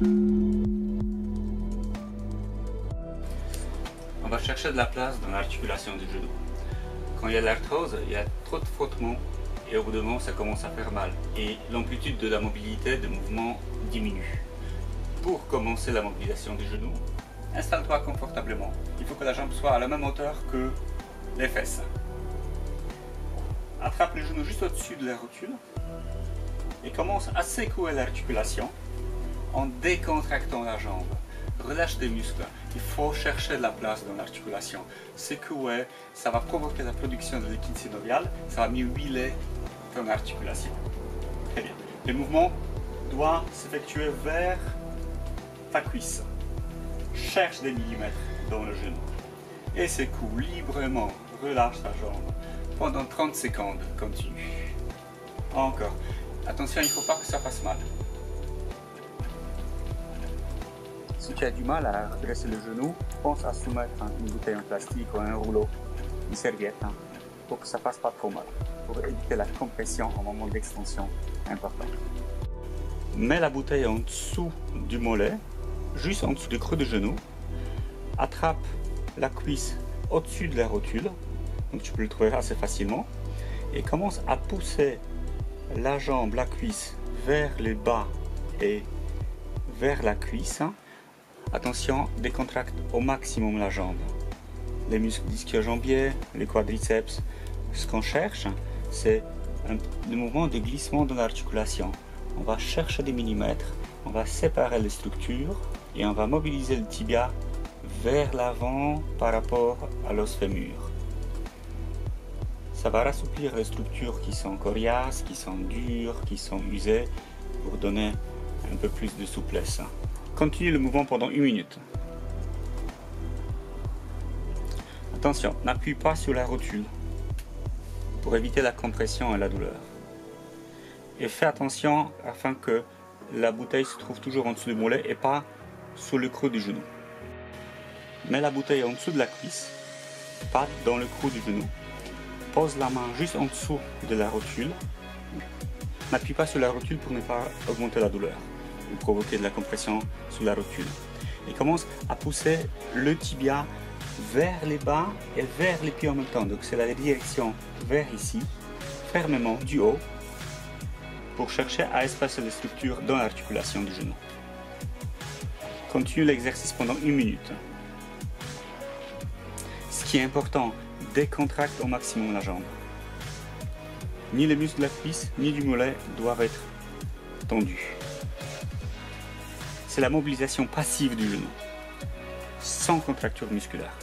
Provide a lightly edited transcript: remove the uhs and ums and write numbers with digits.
On va chercher de la place dans l'articulation du genou. Quand il y a de l'arthrose, il y a trop de frottement et au bout d'un moment ça commence à faire mal et l'amplitude de la mobilité de mouvement diminue. Pour commencer la mobilisation du genou, installe-toi confortablement. Il faut que la jambe soit à la même hauteur que les fesses. Attrape le genou juste au-dessus de la rotule et commence à secouer l'articulation en décontractant la jambe. Relâche tes muscles, il faut chercher de la place dans l'articulation. Secouer, ça va provoquer la production de liquide synovial, ça va mieux huiler ton articulation. Très bien. Le mouvement doit s'effectuer vers ta cuisse. Cherche des millimètres dans le genou et secoue librement, relâche ta jambe pendant 30 secondes, continue. Encore. Attention, il ne faut pas que ça fasse mal. Si tu as du mal à redresser le genou, pense à soumettre une bouteille en plastique ou un rouleau, une serviette, pour que ça ne fasse pas trop mal, pour éviter la compression au moment d'extension important. Mets la bouteille en dessous du mollet, juste en dessous du creux du genou, attrape la cuisse au-dessus de la rotule, donc tu peux le trouver assez facilement, et commence à pousser la jambe, la cuisse vers le bas et vers la cuisse. Attention, décontracte au maximum la jambe. Les muscles ischio-jambiers, les quadriceps. Ce qu'on cherche, c'est le mouvement de glissement de l'articulation. On va chercher des millimètres, on va séparer les structures et on va mobiliser le tibia vers l'avant par rapport à l'os fémur. Ça va rassouplir les structures qui sont coriaces, qui sont dures, qui sont usées pour donner un peu plus de souplesse. Continue le mouvement pendant 1 minute. Attention, n'appuie pas sur la rotule pour éviter la compression et la douleur. Et fais attention afin que la bouteille se trouve toujours en dessous du mollet et pas sous le creux du genou. Mets la bouteille en dessous de la cuisse, pas dans le creux du genou. Pose la main juste en dessous de la rotule. N'appuie pas sur la rotule pour ne pas augmenter la douleur ou provoquer de la compression sous la rotule. Et commence à pousser le tibia vers les bas et vers les pieds en même temps. Donc c'est la direction vers ici, fermement du haut, pour chercher à espacer les structures dans l'articulation du genou. Continue l'exercice pendant 1 minute. Ce qui est important, décontracte au maximum la jambe. Ni les muscles de la cuisse, ni du mollet doivent être tendus. C'est la mobilisation passive du genou, sans contracture musculaire.